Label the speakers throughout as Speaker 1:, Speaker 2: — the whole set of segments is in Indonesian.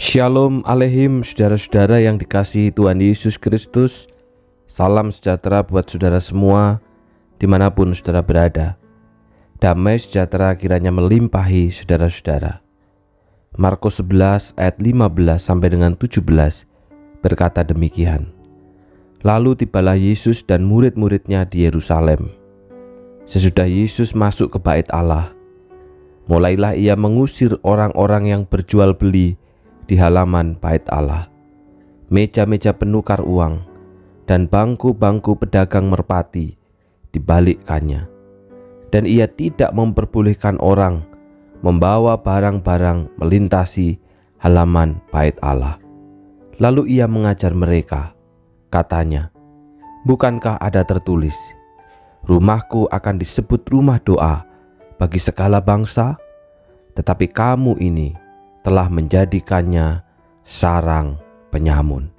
Speaker 1: Shalom Aleihim, saudara-saudara yang dikasihi Tuhan Yesus Kristus. Salam sejahtera buat saudara semua dimanapun saudara berada. Damai sejahtera kiranya melimpahi saudara-saudara. Markus 11 ayat 15 sampai dengan 17 berkata demikian. Lalu tibalah Yesus dan murid-muridnya di Yerusalem. Sesudah Yesus masuk ke bait Allah, mulailah ia mengusir orang-orang yang berjual beli di halaman bait Allah, meja-meja penukar uang, dan bangku-bangku pedagang merpati dibalikkannya. Dan ia tidak memperbolehkan orang membawa barang-barang melintasi halaman bait Allah. Lalu ia mengajar mereka, katanya, "Bukankah ada tertulis, rumahku akan disebut rumah doa bagi segala bangsa? Tetapi kamu ini telah menjadikannya sarang penyamun."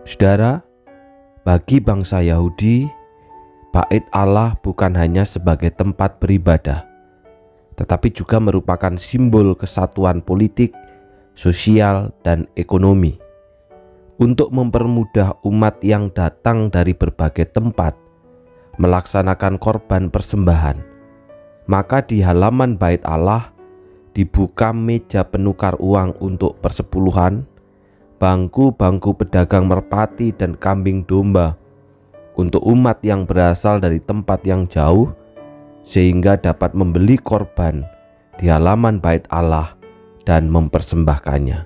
Speaker 1: Saudara, bagi bangsa Yahudi, bait Allah bukan hanya sebagai tempat beribadah, tetapi juga merupakan simbol kesatuan politik, sosial, dan ekonomi. Untuk mempermudah umat yang datang dari berbagai tempat melaksanakan korban persembahan, maka di halaman bait Allah dibuka meja penukar uang untuk persepuluhan, bangku-bangku pedagang merpati dan kambing domba untuk umat yang berasal dari tempat yang jauh, sehingga dapat membeli korban di halaman bait Allah dan mempersembahkannya.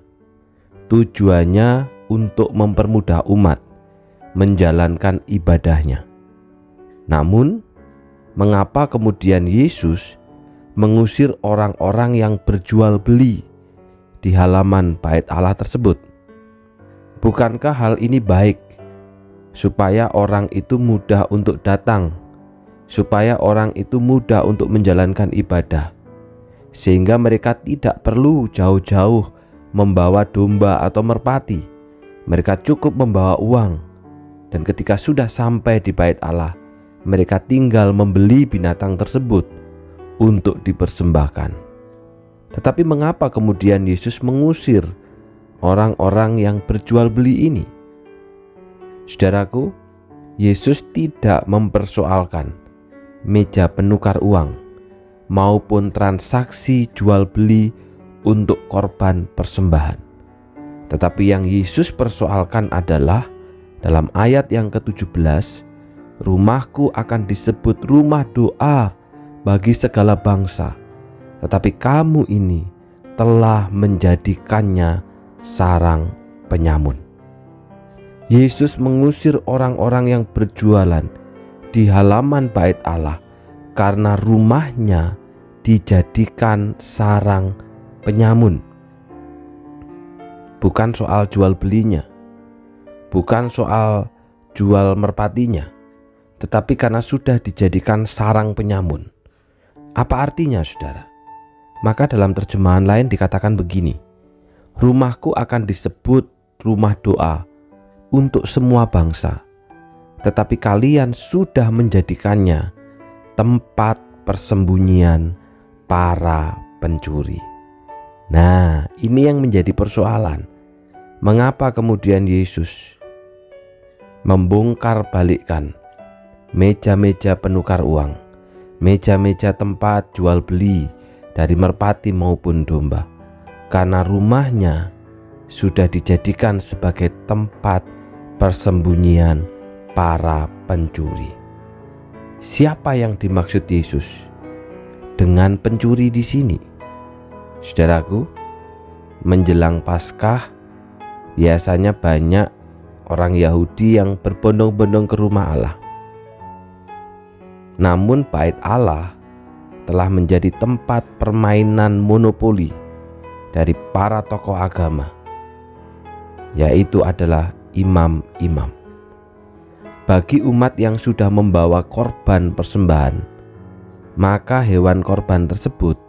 Speaker 1: Tujuannya untuk mempermudah umat menjalankan ibadahnya. Namun, mengapa kemudian Yesus mengusir orang-orang yang berjual beli di halaman bait Allah tersebut? Bukankah hal ini baik supaya orang itu mudah untuk datang, supaya orang itu mudah untuk menjalankan ibadah, sehingga mereka tidak perlu jauh-jauh membawa domba atau merpati? Mereka cukup membawa uang, dan ketika sudah sampai di bait Allah, mereka tinggal membeli binatang tersebut untuk dipersembahkan. Tetapi mengapa kemudian Yesus mengusir orang-orang yang berjual beli ini? Saudaraku, Yesus tidak mempersoalkan meja penukar uang maupun transaksi jual beli untuk korban persembahan. Tetapi yang Yesus persoalkan adalah dalam ayat yang ke-17, rumahku akan disebut rumah doa bagi segala bangsa, tetapi kamu ini telah menjadikannya sarang penyamun. Yesus mengusir orang-orang yang berjualan di halaman bait Allah karena rumahnya dijadikan sarang penyamun. Bukan soal jual belinya, bukan soal jual merpatinya, tetapi karena sudah dijadikan sarang penyamun. Apa artinya, saudara? Maka dalam terjemahan lain dikatakan begini, rumahku akan disebut rumah doa untuk semua bangsa, tetapi kalian sudah menjadikannya tempat persembunyian para pencuri. Nah, ini yang menjadi persoalan. Mengapa kemudian Yesus membongkar balikkan meja-meja penukar uang, meja-meja tempat jual beli dari merpati maupun domba? Karena rumahnya sudah dijadikan sebagai tempat persembunyian para pencuri. Siapa yang dimaksud Yesus dengan pencuri di sini? Saudaraku, menjelang Paskah biasanya banyak orang Yahudi yang berbondong-bondong ke rumah Allah. Namun bait Allah telah menjadi tempat permainan monopoli dari para tokoh agama, yaitu adalah imam-imam. Bagi umat yang sudah membawa korban persembahan, maka hewan korban tersebut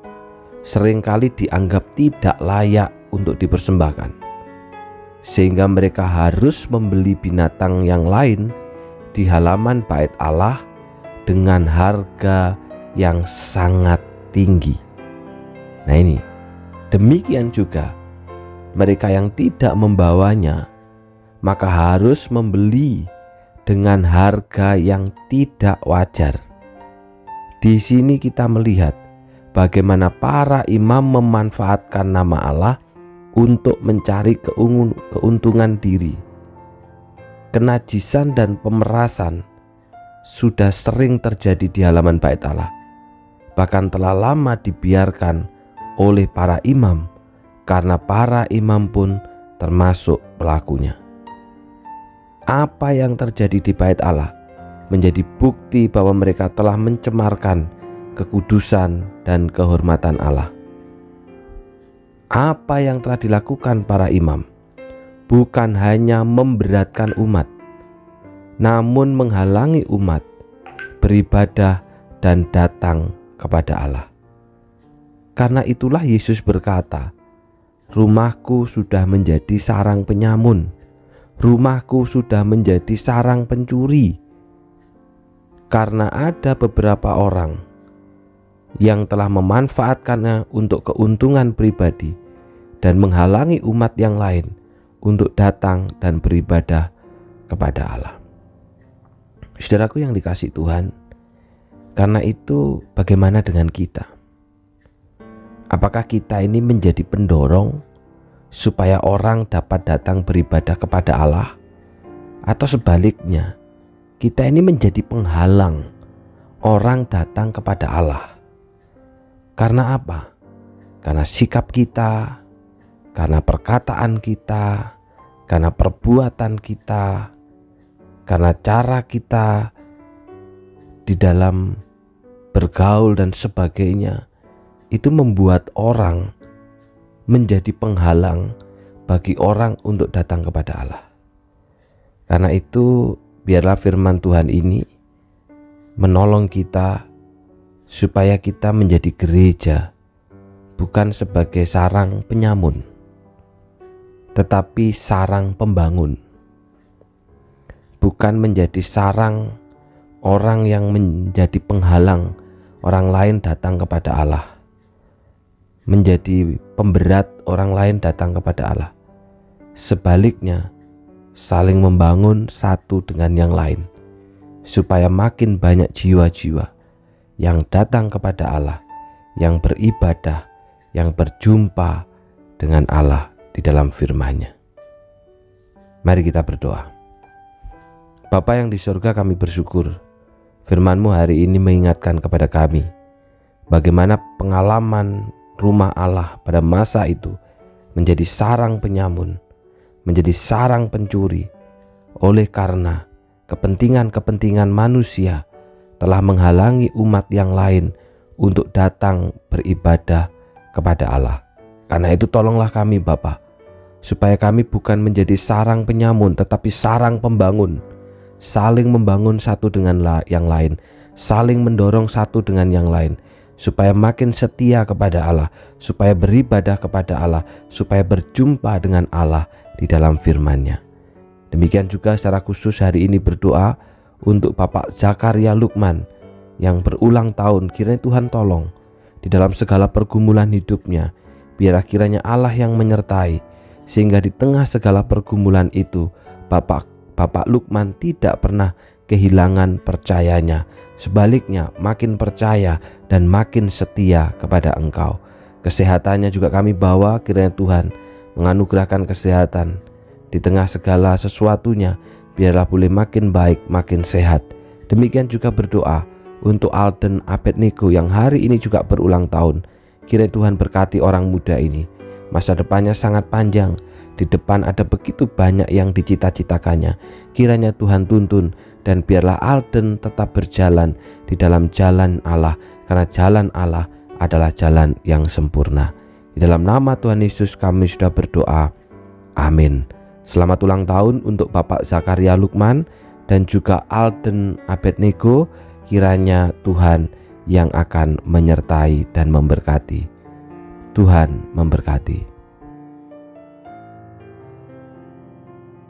Speaker 1: seringkali dianggap tidak layak untuk dipersembahkan, sehingga mereka harus membeli binatang yang lain di halaman bait Allah dengan harga yang sangat tinggi. Nah, ini demikian juga mereka yang tidak membawanya, maka harus membeli dengan harga yang tidak wajar. Di sini kita melihat bagaimana para imam memanfaatkan nama Allah untuk mencari keuntungan diri. Kenajisan dan pemerasan sudah sering terjadi di halaman Bait Allah, bahkan telah lama dibiarkan oleh para imam, karena para imam pun termasuk pelakunya. Apa yang terjadi di Bait Allah menjadi bukti bahwa mereka telah mencemarkan kekudusan dan kehormatan Allah. Apa yang telah dilakukan para imam bukan hanya memberatkan umat, namun menghalangi umat beribadah dan datang kepada Allah. Karena itulah Yesus berkata, "Rumahku sudah menjadi sarang penyamun, rumahku sudah menjadi sarang pencuri." Karena ada beberapa orang yang telah memanfaatkannya untuk keuntungan pribadi dan menghalangi umat yang lain untuk datang dan beribadah kepada Allah. Saudaraku yang dikasihi Tuhan, karena itu bagaimana dengan kita? Apakah kita ini menjadi pendorong supaya orang dapat datang beribadah kepada Allah? Atau sebaliknya, kita ini menjadi penghalang orang datang kepada Allah? Karena apa? Karena sikap kita, karena perkataan kita, karena perbuatan kita, karena cara kita di dalam bergaul dan sebagainya, itu membuat orang menjadi penghalang bagi orang untuk datang kepada Allah. Karena itu biarlah firman Tuhan ini menolong kita supaya kita menjadi gereja bukan sebagai sarang penyamun, tetapi sarang pembangun. Bukan menjadi sarang orang yang menjadi penghalang orang lain datang kepada Allah, menjadi pemberat orang lain datang kepada Allah. Sebaliknya, saling membangun satu dengan yang lain, supaya makin banyak jiwa-jiwa yang datang kepada Allah, yang beribadah, yang berjumpa dengan Allah di dalam firman-Nya. Mari kita berdoa. Bapa yang di surga, kami bersyukur firman-Mu hari ini mengingatkan kepada kami bagaimana pengalaman rumah Allah pada masa itu menjadi sarang penyamun, menjadi sarang pencuri, oleh karena kepentingan-kepentingan manusia telah menghalangi umat yang lain untuk datang beribadah kepada Allah. Karena itu tolonglah kami Bapa, supaya kami bukan menjadi sarang penyamun, tetapi sarang pembangun, saling membangun satu dengan yang lain, saling mendorong satu dengan yang lain, supaya makin setia kepada Allah, supaya beribadah kepada Allah, supaya berjumpa dengan Allah di dalam firman-Nya. Demikian juga secara khusus hari ini berdoa untuk Bapak Zakaria Lukman yang berulang tahun. Kiranya Tuhan tolong di dalam segala pergumulan hidupnya, biarlah kiranya Allah yang menyertai, sehingga di tengah segala pergumulan itu Bapak Lukman tidak pernah kehilangan percayanya, sebaliknya makin percaya dan makin setia kepada Engkau. Kesehatannya juga kami bawa, kiranya Tuhan menganugerahkan kesehatan di tengah segala sesuatunya, biarlah boleh makin baik, makin sehat. Demikian juga berdoa untuk Alden Abednego yang hari ini juga berulang tahun. Kiranya Tuhan berkati orang muda ini, masa depannya sangat panjang, di depan ada begitu banyak yang dicita-citakannya. Kiranya Tuhan tuntun, dan biarlah Alden tetap berjalan di dalam jalan Allah, karena jalan Allah adalah jalan yang sempurna. Di dalam nama Tuhan Yesus kami sudah berdoa, amin. Selamat ulang tahun untuk Bapak Zakaria Lukman dan juga Alden Abednego. Kiranya Tuhan yang akan menyertai dan memberkati. Tuhan memberkati.